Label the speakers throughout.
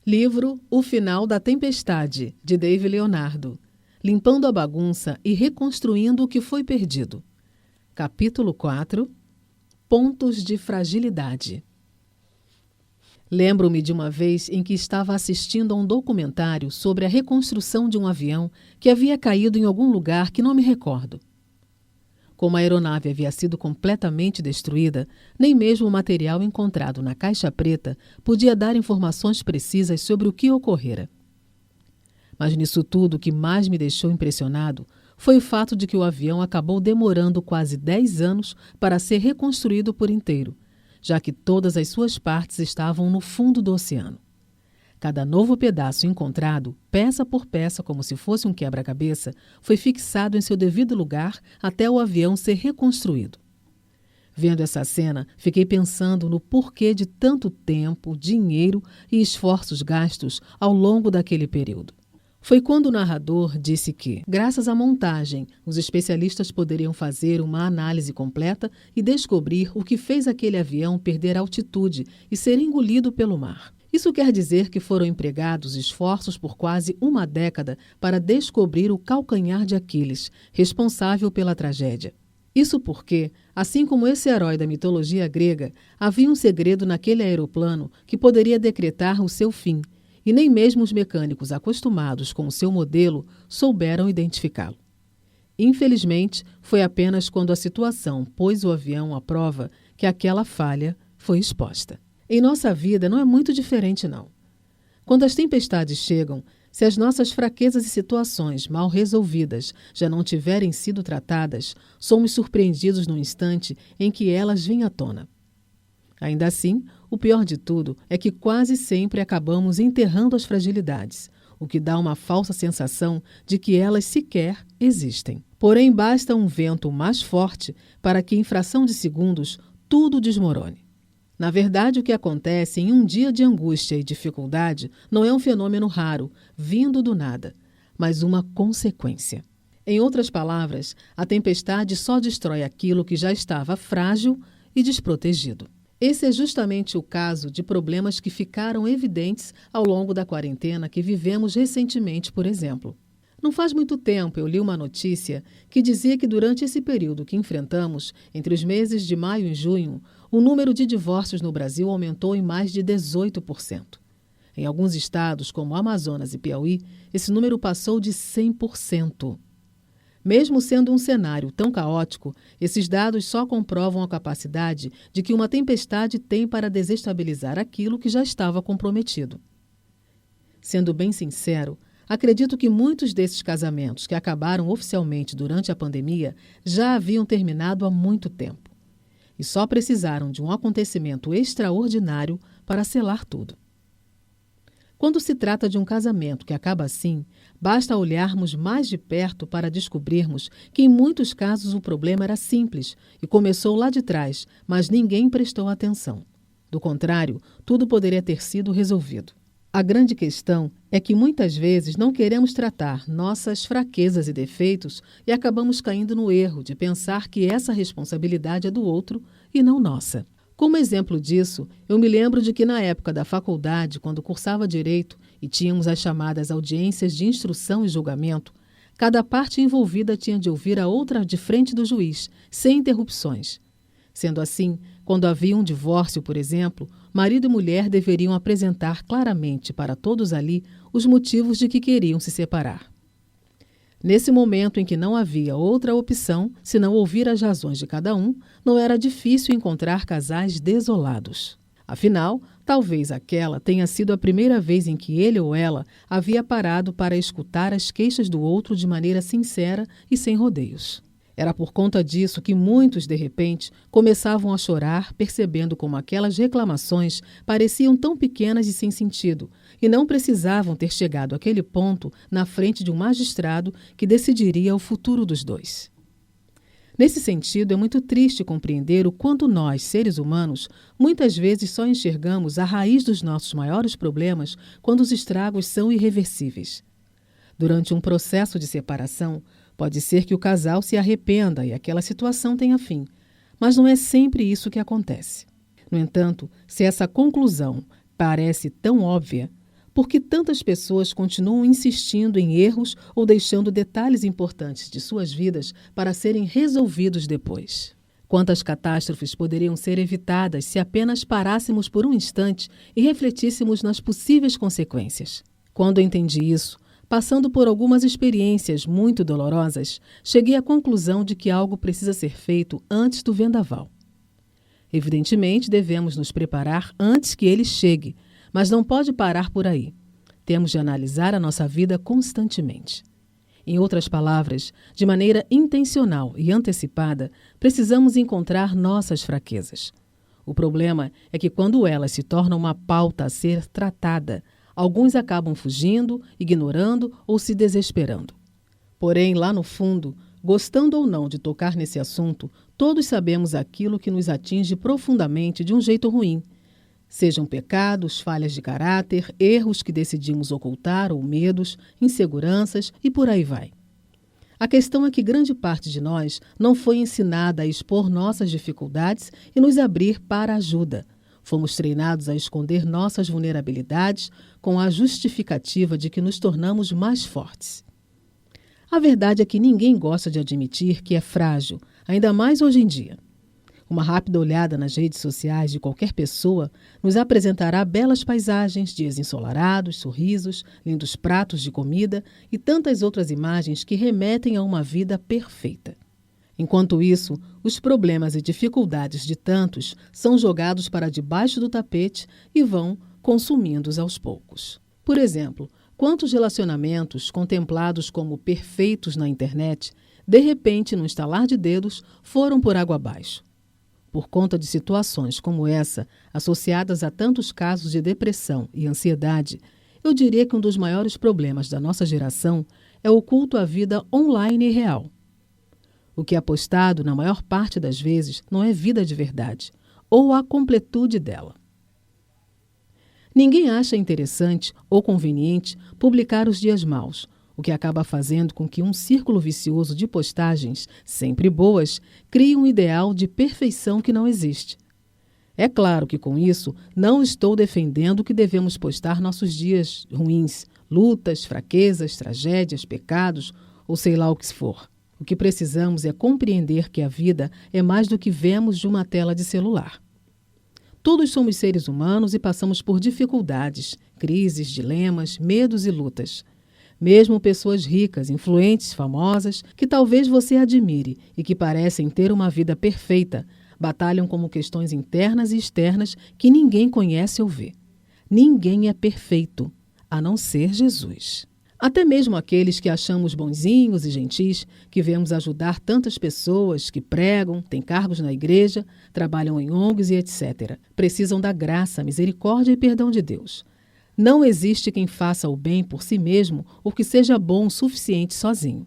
Speaker 1: Livro O Final da Tempestade, de Dave Leonardo. Limpando a bagunça e reconstruindo o que foi perdido. Capítulo 4. Pontos de fragilidade. Lembro-me de uma vez em que estava assistindo a um documentário sobre a reconstrução de um avião que havia caído em algum lugar que não me recordo. Como a aeronave havia sido completamente destruída, nem mesmo o material encontrado na caixa preta podia dar informações precisas sobre o que ocorrera. Mas nisso tudo, o que mais me deixou impressionado foi o fato de que o avião acabou demorando quase 10 anos para ser reconstruído por inteiro, já que todas as suas partes estavam no fundo do oceano. Cada novo pedaço encontrado, peça por peça, como se fosse um quebra-cabeça, foi fixado em seu devido lugar até o avião ser reconstruído. Vendo essa cena, fiquei pensando no porquê de tanto tempo, dinheiro e esforços gastos ao longo daquele período. Foi quando o narrador disse que, graças à montagem, os especialistas poderiam fazer uma análise completa e descobrir o que fez aquele avião perder altitude e ser engolido pelo mar. Isso quer dizer que foram empregados esforços por quase uma década para descobrir o calcanhar de Aquiles, responsável pela tragédia. Isso porque, assim como esse herói da mitologia grega, havia um segredo naquele aeroplano que poderia decretar o seu fim, e nem mesmo os mecânicos acostumados com o seu modelo souberam identificá-lo. Infelizmente, foi apenas quando a situação pôs o avião à prova que aquela falha foi exposta. Em nossa vida não é muito diferente, não. Quando as tempestades chegam, se as nossas fraquezas e situações mal resolvidas já não tiverem sido tratadas, somos surpreendidos no instante em que elas vêm à tona. Ainda assim, o pior de tudo é que quase sempre acabamos enterrando as fragilidades, o que dá uma falsa sensação de que elas sequer existem. Porém, basta um vento mais forte para que, em fração de segundos, tudo desmorone. Na verdade, o que acontece em um dia de angústia e dificuldade não é um fenômeno raro, vindo do nada, mas uma consequência. Em outras palavras, a tempestade só destrói aquilo que já estava frágil e desprotegido. Esse é justamente o caso de problemas que ficaram evidentes ao longo da quarentena que vivemos recentemente, por exemplo. Não faz muito tempo eu li uma notícia que dizia que durante esse período que enfrentamos, entre os meses de maio e junho, o número de divórcios no Brasil aumentou em mais de 18%. Em alguns estados, como Amazonas e Piauí, esse número passou de 100%. Mesmo sendo um cenário tão caótico, esses dados só comprovam a capacidade de que uma tempestade tem para desestabilizar aquilo que já estava comprometido. Sendo bem sincero, acredito que muitos desses casamentos que acabaram oficialmente durante a pandemia já haviam terminado há muito tempo. E só precisaram de um acontecimento extraordinário para selar tudo. Quando se trata de um casamento que acaba assim, basta olharmos mais de perto para descobrirmos que em muitos casos o problema era simples e começou lá de trás, mas ninguém prestou atenção. Do contrário, tudo poderia ter sido resolvido. A grande questão é que muitas vezes não queremos tratar nossas fraquezas e defeitos e acabamos caindo no erro de pensar que essa responsabilidade é do outro e não nossa. Como exemplo disso, eu me lembro de que na época da faculdade, quando cursava Direito e tínhamos as chamadas audiências de instrução e julgamento, cada parte envolvida tinha de ouvir a outra de frente do juiz, sem interrupções. Sendo assim, quando havia um divórcio, por exemplo, marido e mulher deveriam apresentar claramente para todos ali os motivos de que queriam se separar. Nesse momento em que não havia outra opção, senão ouvir as razões de cada um, não era difícil encontrar casais desolados. Afinal, talvez aquela tenha sido a primeira vez em que ele ou ela havia parado para escutar as queixas do outro de maneira sincera e sem rodeios. Era por conta disso que muitos, de repente, começavam a chorar, percebendo como aquelas reclamações pareciam tão pequenas e sem sentido, e não precisavam ter chegado àquele ponto na frente de um magistrado que decidiria o futuro dos dois. Nesse sentido, é muito triste compreender o quanto nós, seres humanos, muitas vezes só enxergamos a raiz dos nossos maiores problemas quando os estragos são irreversíveis. Durante um processo de separação, pode ser que o casal se arrependa e aquela situação tenha fim, mas não é sempre isso que acontece. No entanto, se essa conclusão parece tão óbvia, Por que tantas pessoas continuam insistindo em erros ou deixando detalhes importantes de suas vidas para serem resolvidos depois? Quantas catástrofes poderiam ser evitadas se apenas parássemos por um instante e refletíssemos nas possíveis consequências? Quando entendi isso, passando por algumas experiências muito dolorosas, cheguei à conclusão de que algo precisa ser feito antes do vendaval. Evidentemente, devemos nos preparar antes que ele chegue, mas não pode parar por aí. Temos de analisar a nossa vida constantemente. Em outras palavras, de maneira intencional e antecipada, precisamos encontrar nossas fraquezas. O problema é que quando elas se tornam uma pauta a ser tratada, alguns acabam fugindo, ignorando ou se desesperando. Porém, lá no fundo, gostando ou não de tocar nesse assunto, todos sabemos aquilo que nos atinge profundamente de um jeito ruim. Sejam pecados, falhas de caráter, erros que decidimos ocultar ou medos, inseguranças e por aí vai. A questão é que grande parte de nós não foi ensinada a expor nossas dificuldades e nos abrir para a ajuda. Fomos treinados a esconder nossas vulnerabilidades com a justificativa de que nos tornamos mais fortes. A verdade é que ninguém gosta de admitir que é frágil, ainda mais hoje em dia. Uma rápida olhada nas redes sociais de qualquer pessoa nos apresentará belas paisagens, dias ensolarados, sorrisos, lindos pratos de comida e tantas outras imagens que remetem a uma vida perfeita. Enquanto isso, os problemas e dificuldades de tantos são jogados para debaixo do tapete e vão consumindo-os aos poucos. Por exemplo, quantos relacionamentos contemplados como perfeitos na internet, de repente, num estalar de dedos, foram por água abaixo? Por conta de situações como essa, associadas a tantos casos de depressão e ansiedade, eu diria que um dos maiores problemas da nossa geração é o culto à vida online e real. O que é postado, na maior parte das vezes, não é vida de verdade, ou a completude dela. Ninguém acha interessante ou conveniente publicar os dias maus, o que acaba fazendo com que um círculo vicioso de postagens, sempre boas, crie um ideal de perfeição que não existe. É claro que com isso não estou defendendo que devemos postar nossos dias ruins, lutas, fraquezas, tragédias, pecados ou sei lá o que for. O que precisamos é compreender que a vida é mais do que vemos de uma tela de celular. Todos somos seres humanos e passamos por dificuldades, crises, dilemas, medos e lutas. Mesmo pessoas ricas, influentes, famosas, que talvez você admire e que parecem ter uma vida perfeita, batalham com questões internas e externas que ninguém conhece ou vê. Ninguém é perfeito, a não ser Jesus. Até mesmo aqueles que achamos bonzinhos e gentis, que vemos ajudar tantas pessoas que pregam, têm cargos na igreja, trabalham em ONGs e etc., precisam da graça, misericórdia e perdão de Deus. Não existe quem faça o bem por si mesmo ou que seja bom o suficiente sozinho.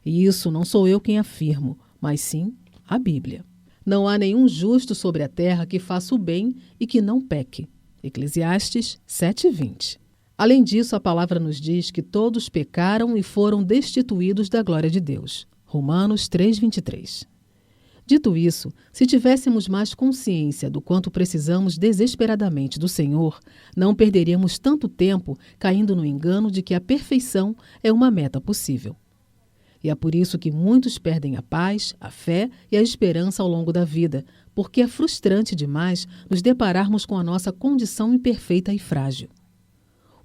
Speaker 1: E isso não sou eu quem afirmo, mas sim a Bíblia. Não há nenhum justo sobre a terra que faça o bem e que não peque. Eclesiastes 7:20. Além disso, a palavra nos diz que todos pecaram e foram destituídos da glória de Deus. Romanos 3:23. Dito isso, se tivéssemos mais consciência do quanto precisamos desesperadamente do Senhor, não perderíamos tanto tempo caindo no engano de que a perfeição é uma meta possível. E é por isso que muitos perdem a paz, a fé e a esperança ao longo da vida, porque é frustrante demais nos depararmos com a nossa condição imperfeita e frágil.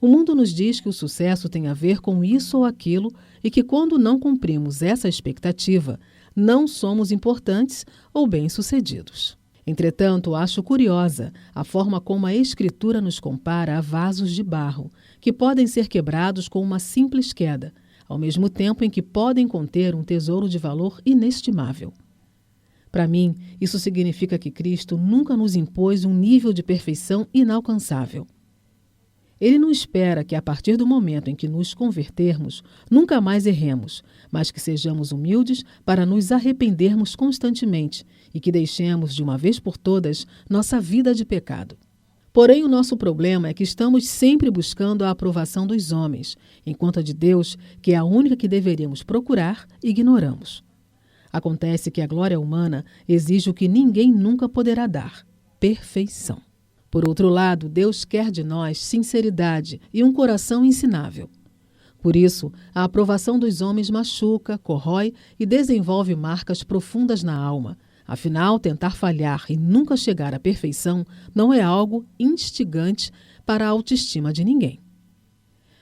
Speaker 1: O mundo nos diz que o sucesso tem a ver com isso ou aquilo e que quando não cumprimos essa expectativa, não somos importantes ou bem-sucedidos. Entretanto, acho curiosa a forma como a Escritura nos compara a vasos de barro, que podem ser quebrados com uma simples queda, ao mesmo tempo em que podem conter um tesouro de valor inestimável. Para mim, isso significa que Cristo nunca nos impôs um nível de perfeição inalcançável. Ele não espera que, a partir do momento em que nos convertermos, nunca mais erremos, mas que sejamos humildes para nos arrependermos constantemente e que deixemos, de uma vez por todas, nossa vida de pecado. Porém, o nosso problema é que estamos sempre buscando a aprovação dos homens, enquanto a de Deus, que é a única que deveríamos procurar, ignoramos. Acontece que a glória humana exige o que ninguém nunca poderá dar: perfeição. Por outro lado, Deus quer de nós sinceridade e um coração ensinável. Por isso, a aprovação dos homens machuca, corrói e desenvolve marcas profundas na alma. Afinal, tentar falhar e nunca chegar à perfeição não é algo instigante para a autoestima de ninguém.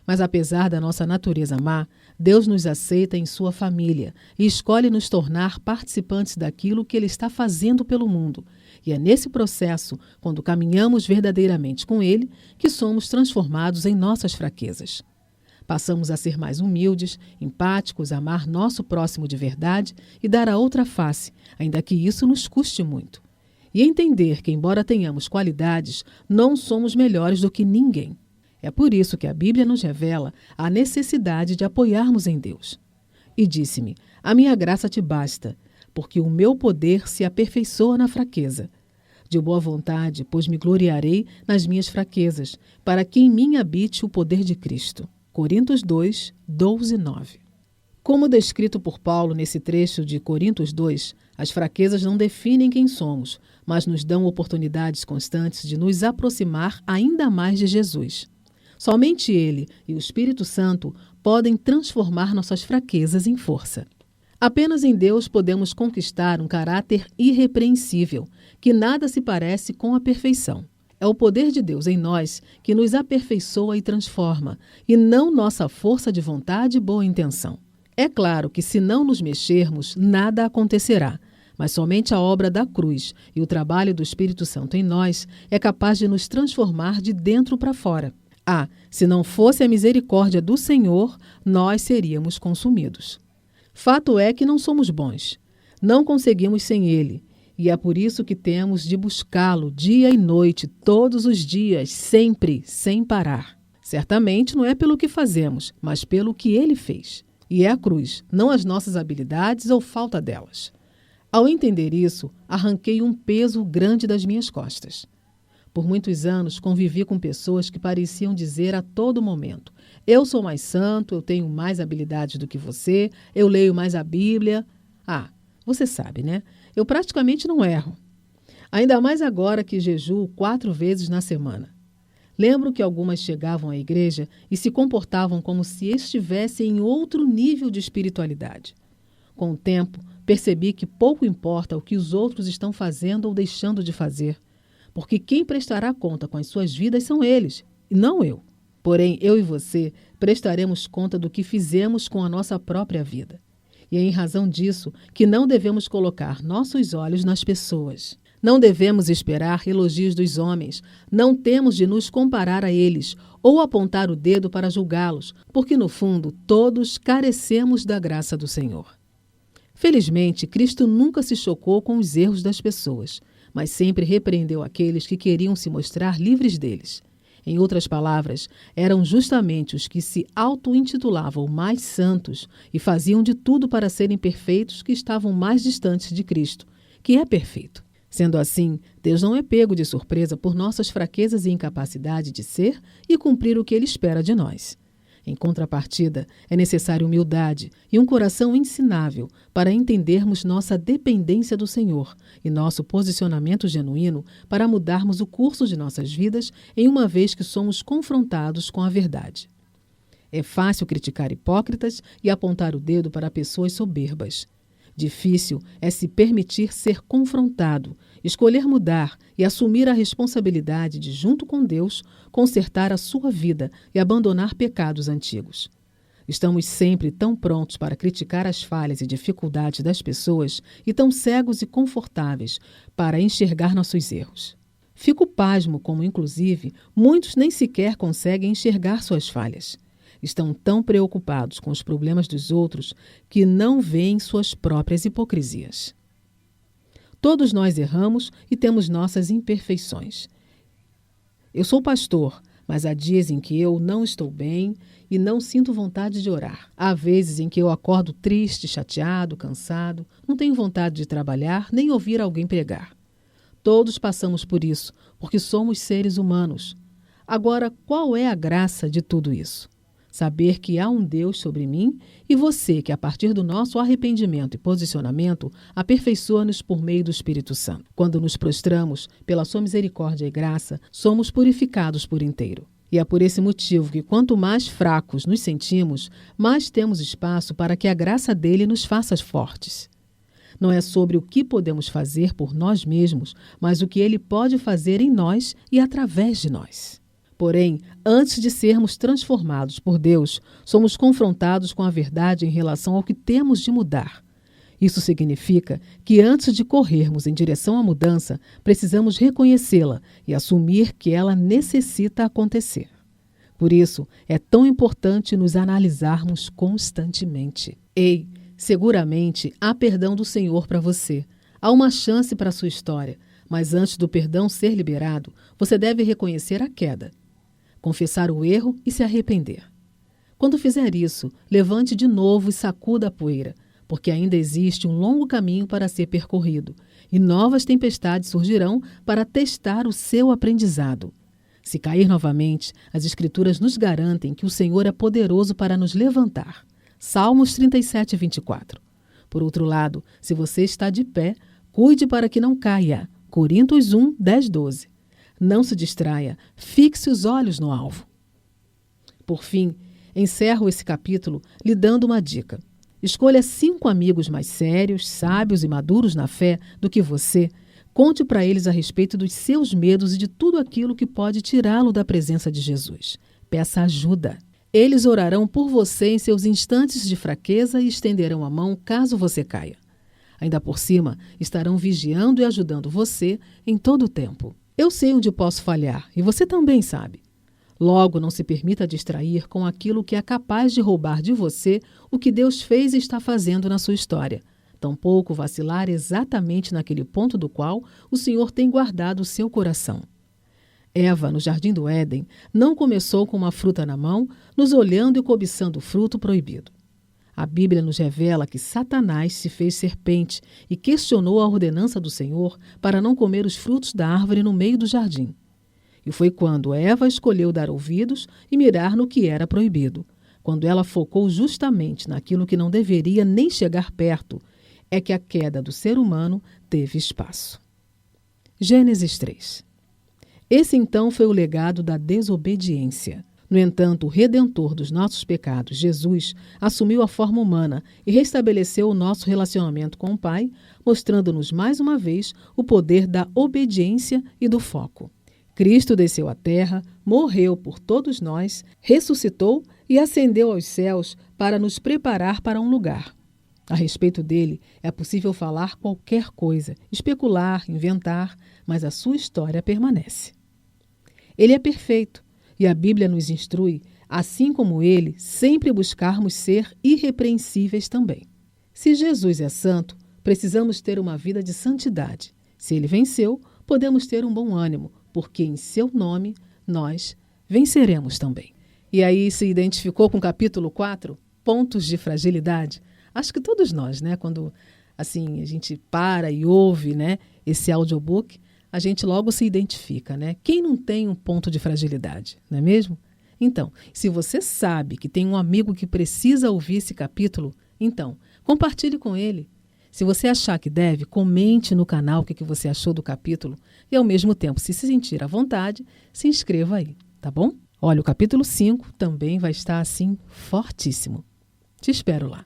Speaker 1: Mas apesar da nossa natureza má, Deus nos aceita em sua família e escolhe nos tornar participantes daquilo que Ele está fazendo pelo mundo. E é nesse processo, quando caminhamos verdadeiramente com Ele, que somos transformados em nossas fraquezas. Passamos a ser mais humildes, empáticos, amar nosso próximo de verdade e dar a outra face, ainda que isso nos custe muito. E entender que, embora tenhamos qualidades, não somos melhores do que ninguém. É por isso que a Bíblia nos revela a necessidade de apoiarmos em Deus. E disse-me: a minha graça te basta, porque o meu poder se aperfeiçoa na fraqueza. De boa vontade, pois me gloriarei nas minhas fraquezas, para que em mim habite o poder de Cristo. Coríntios 2, 12 e 9. Como descrito por Paulo nesse trecho de Coríntios 2, as fraquezas não definem quem somos, mas nos dão oportunidades constantes de nos aproximar ainda mais de Jesus. Somente Ele e o Espírito Santo podem transformar nossas fraquezas em força. Apenas em Deus podemos conquistar um caráter irrepreensível, que nada se parece com a perfeição. É o poder de Deus em nós que nos aperfeiçoa e transforma, e não nossa força de vontade e boa intenção. É claro que se não nos mexermos, nada acontecerá, mas somente a obra da cruz e o trabalho do Espírito Santo em nós é capaz de nos transformar de dentro para fora. Se não fosse a misericórdia do Senhor, nós seríamos consumidos. Fato é que não somos bons. Não conseguimos sem Ele. E é por isso que temos de buscá-lo dia e noite, todos os dias, sempre, sem parar. Certamente não é pelo que fazemos, mas pelo que Ele fez. E é a cruz, não as nossas habilidades ou falta delas. Ao entender isso, arranquei um peso grande das minhas costas. Por muitos anos, convivi com pessoas que pareciam dizer a todo momento: eu sou mais santo, eu tenho mais habilidades do que você, eu leio mais a Bíblia. Você sabe, né? Eu praticamente não erro. Ainda mais agora que jejuo 4 vezes na semana. Lembro que algumas chegavam à igreja e se comportavam como se estivessem em outro nível de espiritualidade. Com o tempo, percebi que pouco importa o que os outros estão fazendo ou deixando de fazer, porque quem prestará conta com as suas vidas são eles, e não eu. Porém, eu e você prestaremos conta do que fizemos com a nossa própria vida. E é em razão disso que não devemos colocar nossos olhos nas pessoas. Não devemos esperar elogios dos homens. Não temos de nos comparar a eles ou apontar o dedo para julgá-los, porque, no fundo, todos carecemos da graça do Senhor. Felizmente, Cristo nunca se chocou com os erros das pessoas, mas sempre repreendeu aqueles que queriam se mostrar livres deles. Em outras palavras, eram justamente os que se auto-intitulavam mais santos e faziam de tudo para serem perfeitos que estavam mais distantes de Cristo, que é perfeito. Sendo assim, Deus não é pego de surpresa por nossas fraquezas e incapacidade de ser e cumprir o que Ele espera de nós. Em contrapartida, é necessária humildade e um coração ensinável para entendermos nossa dependência do Senhor e nosso posicionamento genuíno para mudarmos o curso de nossas vidas em uma vez que somos confrontados com a verdade. É fácil criticar hipócritas e apontar o dedo para pessoas soberbas. Difícil é se permitir ser confrontado, escolher mudar e assumir a responsabilidade de, junto com Deus, consertar a sua vida e abandonar pecados antigos. Estamos sempre tão prontos para criticar as falhas e dificuldades das pessoas e tão cegos e confortáveis para enxergar nossos erros. Fico pasmo como, inclusive, muitos nem sequer conseguem enxergar suas falhas. Estão tão preocupados com os problemas dos outros que não veem suas próprias hipocrisias. Todos nós erramos e temos nossas imperfeições. Eu sou pastor, mas há dias em que eu não estou bem e não sinto vontade de orar. Há vezes em que eu acordo triste, chateado, cansado, não tenho vontade de trabalhar nem ouvir alguém pregar. Todos passamos por isso, porque somos seres humanos. Agora, qual é a graça de tudo isso? Saber que há um Deus sobre mim e você que, a partir do nosso arrependimento e posicionamento, aperfeiçoa-nos por meio do Espírito Santo. Quando nos prostramos, pela sua misericórdia e graça, somos purificados por inteiro. E é por esse motivo que, quanto mais fracos nos sentimos, mais temos espaço para que a graça dele nos faça fortes. Não é sobre o que podemos fazer por nós mesmos, mas o que ele pode fazer em nós e através de nós. Porém, antes de sermos transformados por Deus, somos confrontados com a verdade em relação ao que temos de mudar. Isso significa que antes de corrermos em direção à mudança, precisamos reconhecê-la e assumir que ela necessita acontecer. Por isso, é tão importante nos analisarmos constantemente. Ei, seguramente há perdão do Senhor para você. Há uma chance para a sua história, mas antes do perdão ser liberado, você deve reconhecer a queda, confessar o erro e se arrepender. Quando fizer isso, levante de novo e sacuda a poeira, porque ainda existe um longo caminho para ser percorrido e novas tempestades surgirão para testar o seu aprendizado. Se cair novamente, as Escrituras nos garantem que o Senhor é poderoso para nos levantar. Salmos 37, 24. Por outro lado, se você está de pé, cuide para que não caia. Coríntios 1, 10, 12. Não se distraia, fixe os olhos no alvo. Por fim, encerro esse capítulo lhe dando uma dica. Escolha 5 amigos mais sérios, sábios e maduros na fé do que você. Conte para eles a respeito dos seus medos e de tudo aquilo que pode tirá-lo da presença de Jesus. Peça ajuda. Eles orarão por você em seus instantes de fraqueza e estenderão a mão caso você caia. Ainda por cima, estarão vigiando e ajudando você em todo o tempo. Eu sei onde posso falhar e você também sabe. Logo, não se permita distrair com aquilo que é capaz de roubar de você o que Deus fez e está fazendo na sua história. Tampouco vacilar exatamente naquele ponto do qual o Senhor tem guardado o seu coração. Eva, no jardim do Éden, não começou com uma fruta na mão, nos olhando e cobiçando o fruto proibido. A Bíblia nos revela que Satanás se fez serpente e questionou a ordenança do Senhor para não comer os frutos da árvore no meio do jardim. E foi quando Eva escolheu dar ouvidos e mirar no que era proibido. Quando ela focou justamente naquilo que não deveria nem chegar perto, é que a queda do ser humano teve espaço. Gênesis 3. Esse então foi o legado da desobediência. No entanto, o Redentor dos nossos pecados, Jesus, assumiu a forma humana e restabeleceu o nosso relacionamento com o Pai, mostrando-nos mais uma vez o poder da obediência e do foco. Cristo desceu à terra, morreu por todos nós, ressuscitou e ascendeu aos céus para nos preparar para um lugar. A respeito dele, é possível falar qualquer coisa, especular, inventar, mas a sua história permanece. Ele é perfeito e a Bíblia nos instrui, assim como ele, sempre buscarmos ser irrepreensíveis também. Se Jesus é santo, precisamos ter uma vida de santidade. Se ele venceu, podemos ter um bom ânimo, porque em seu nome nós venceremos também. E aí se identificou com o capítulo 4, pontos de fragilidade? Acho que todos nós, né? Quando assim, a gente para e ouve, né, esse audiobook, a gente logo se identifica, né? Quem não tem um ponto de fragilidade, não é mesmo? Então, se você sabe que tem um amigo que precisa ouvir esse capítulo, então, compartilhe com ele. Se você achar que deve, comente no canal o que você achou do capítulo e, ao mesmo tempo, se sentir à vontade, se inscreva aí, tá bom? Olha, o capítulo 5 também vai estar, assim, fortíssimo. Te espero lá.